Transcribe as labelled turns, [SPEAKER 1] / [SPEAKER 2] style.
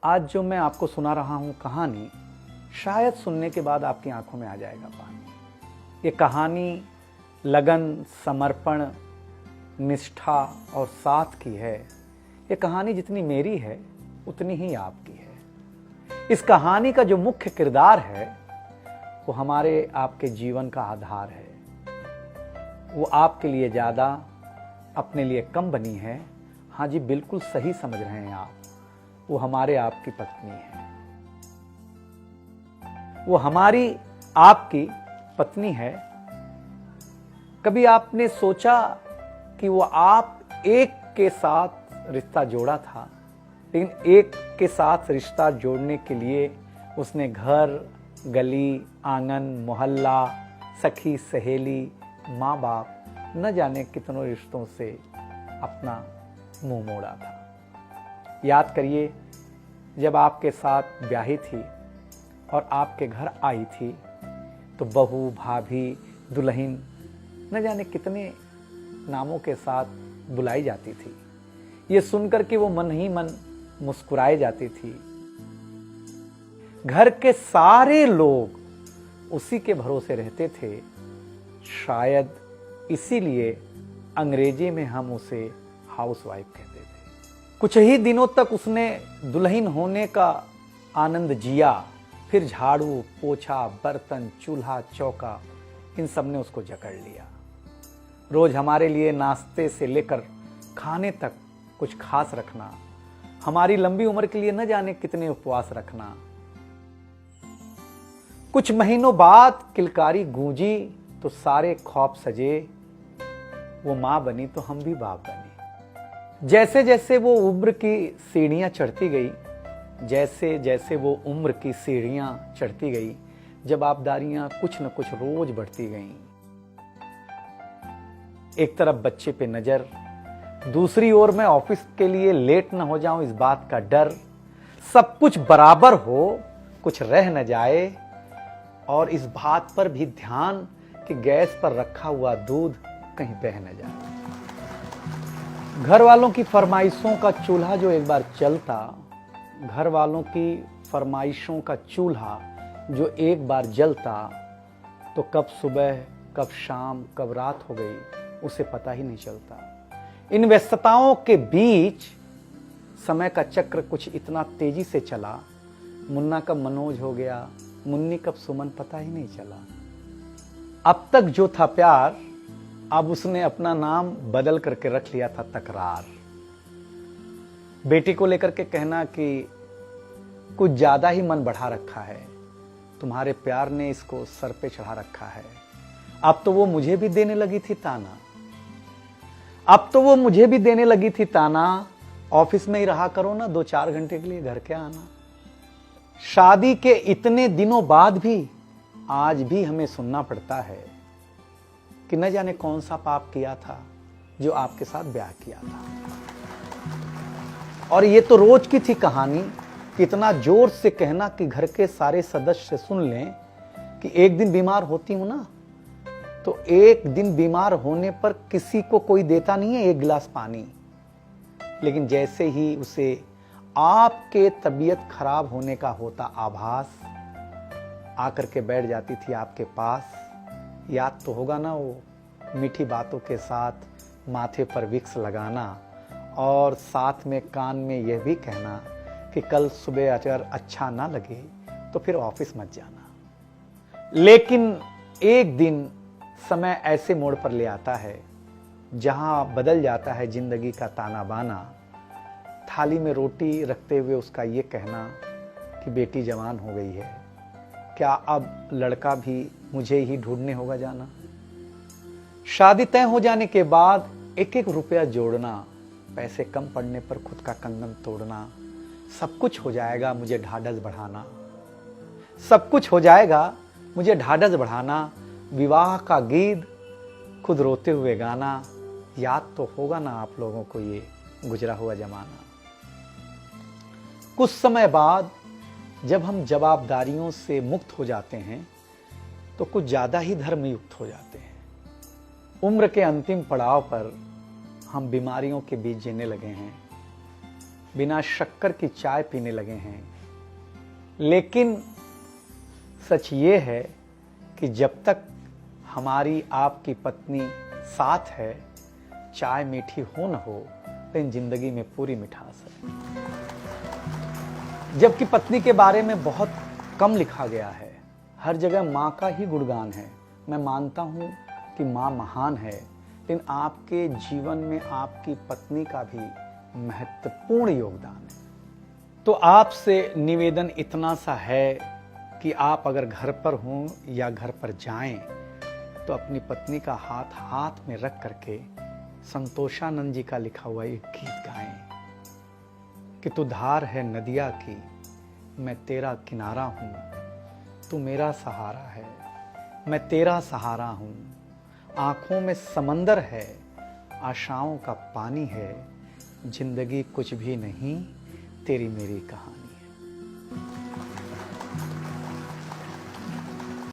[SPEAKER 1] आज जो मैं आपको सुना रहा हूं कहानी, शायद सुनने के बाद आपकी आंखों में आ जाएगा पानी। ये कहानी लगन, समर्पण, निष्ठा और साथ की है। ये कहानी जितनी मेरी है उतनी ही आपकी है। इस कहानी का जो मुख्य किरदार है वो हमारे आपके जीवन का आधार है। वो आपके लिए ज़्यादा, अपने लिए कम बनी है। हाँ जी, बिल्कुल सही समझ रहे हैं आप। वो हमारे आपकी पत्नी है। वो हमारी आपकी पत्नी है। कभी आपने सोचा कि वो आप एक के साथ रिश्ता जोड़ा था, लेकिन एक के साथ रिश्ता जोड़ने के लिए उसने घर, गली, आंगन, मोहल्ला, सखी, सहेली, माँ बाप, न जाने कितनों रिश्तों से अपना मुंह मोड़ा था। याद करिए, जब आपके साथ ब्याही थी और आपके घर आई थी तो बहू, भाभी, दुल्हन, न जाने कितने नामों के साथ बुलाई जाती थी। ये सुनकर के वो मन ही मन मुस्कुराए जाती थी। घर के सारे लोग उसी के भरोसे रहते थे। शायद इसीलिए अंग्रेजी में हम उसे हाउसवाइफ कहते थे। कुछ ही दिनों तक उसने दुल्हन होने का आनंद जिया। फिर झाड़ू, पोछा, बर्तन, चूल्हा, चौका, इन सब ने उसको जकड़ लिया। रोज हमारे लिए नाश्ते से लेकर खाने तक कुछ खास रखना, हमारी लंबी उम्र के लिए न जाने कितने उपवास रखना। कुछ महीनों बाद किलकारी गूंजी तो सारे ख्वाब सजे। वो मां बनी तो हम भी बाप बने। जैसे जैसे वो उम्र की सीढ़ियां चढ़ती गई, जैसे जैसे वो उम्र की सीढ़ियां चढ़ती गई, जवाबदारियां कुछ न कुछ रोज बढ़ती गईं। एक तरफ बच्चे पे नजर, दूसरी ओर मैं ऑफिस के लिए लेट न हो जाऊं इस बात का डर। सब कुछ बराबर हो, कुछ रह न जाए, और इस बात पर भी ध्यान कि गैस पर रखा हुआ दूध कहीं बह न जाए। घर वालों की फरमाइशों का चूल्हा जो एक बार चलता, घर वालों की फरमाइशों का चूल्हा जो एक बार जलता, तो कब सुबह, कब शाम, कब रात हो गई उसे पता ही नहीं चलता। इन व्यस्तताओं के बीच समय का चक्र कुछ इतना तेजी से चला, मुन्ना कब मनोज हो गया, मुन्नी कब सुमन, पता ही नहीं चला। अब तक जो था प्यार, अब उसने अपना नाम बदल करके रख लिया था तकरार। बेटी को लेकर के कहना कि कुछ ज्यादा ही मन बढ़ा रखा है, तुम्हारे प्यार ने इसको सर पे चढ़ा रखा है। अब तो वो मुझे भी देने लगी थी ताना, अब तो वो मुझे भी देने लगी थी ताना, ऑफिस में ही रहा करो ना, 2-4 घंटे के लिए घर के आना। शादी के इतने दिनों बाद भी आज भी हमें सुनना पड़ता है कि न जाने कौन सा पाप किया था जो आपके साथ ब्याह किया था। और ये तो रोज की थी कहानी। कितना जोर से कहना कि घर के सारे सदस्य सुन लें कि एक दिन बीमार होती हूं ना, तो एक दिन बीमार होने पर किसी को कोई देता नहीं है 1 गिलास पानी, लेकिन जैसे ही उसे आपके तबीयत खराब होने का होता आभास, आकर के बैठ जाती थी आपके पास। याद तो होगा ना, वो मीठी बातों के साथ माथे पर विक्स लगाना और साथ में कान में यह भी कहना कि कल सुबह अगर अच्छा ना लगे तो फिर ऑफिस मत जाना। लेकिन एक दिन समय ऐसे मोड़ पर ले आता है जहां बदल जाता है जिंदगी का ताना बाना। थाली में रोटी रखते हुए उसका ये कहना कि बेटी जवान हो गई है, क्या अब लड़का भी मुझे ही ढूंढने होगा जाना। शादी तय हो जाने के बाद 1-1 रुपया जोड़ना, पैसे कम पड़ने पर खुद का कंगन तोड़ना, सब कुछ हो जाएगा मुझे ढाढ़स बढ़ाना, सब कुछ हो जाएगा मुझे ढाढ़स बढ़ाना। विवाह का गीत खुद रोते हुए गाना। याद तो होगा ना आप लोगों को ये गुजरा हुआ जमाना। कुछ समय बाद जब हम जवाबदारियों से मुक्त हो जाते हैं तो कुछ ज्यादा ही धर्मयुक्त हो जाते हैं। उम्र के अंतिम पड़ाव पर हम बीमारियों के बीच जीने लगे हैं। बिना शक्कर की चाय पीने लगे हैं। लेकिन सच ये है कि जब तक हमारी आपकी पत्नी साथ है, चाय मीठी हो न हो, लेकिन जिंदगी में पूरी मिठास है। जबकि पत्नी के बारे में बहुत कम लिखा गया है, हर जगह माँ का ही गुणगान है। मैं मानता हूँ कि माँ महान है, लेकिन आपके जीवन में आपकी पत्नी का भी महत्वपूर्ण योगदान है। तो आपसे निवेदन इतना सा है कि आप अगर घर पर हों या घर पर जाएं, तो अपनी पत्नी का हाथ हाथ में रख करके संतोषानंद जी का लिखा हुआ एक गीत गाएं कि तू धार है नदिया की, मैं तेरा किनारा हूं, तू मेरा सहारा है, मैं तेरा सहारा हूं। आंखों में समंदर है, आशाओं का पानी है, जिंदगी कुछ भी नहीं, तेरी मेरी कहानी है।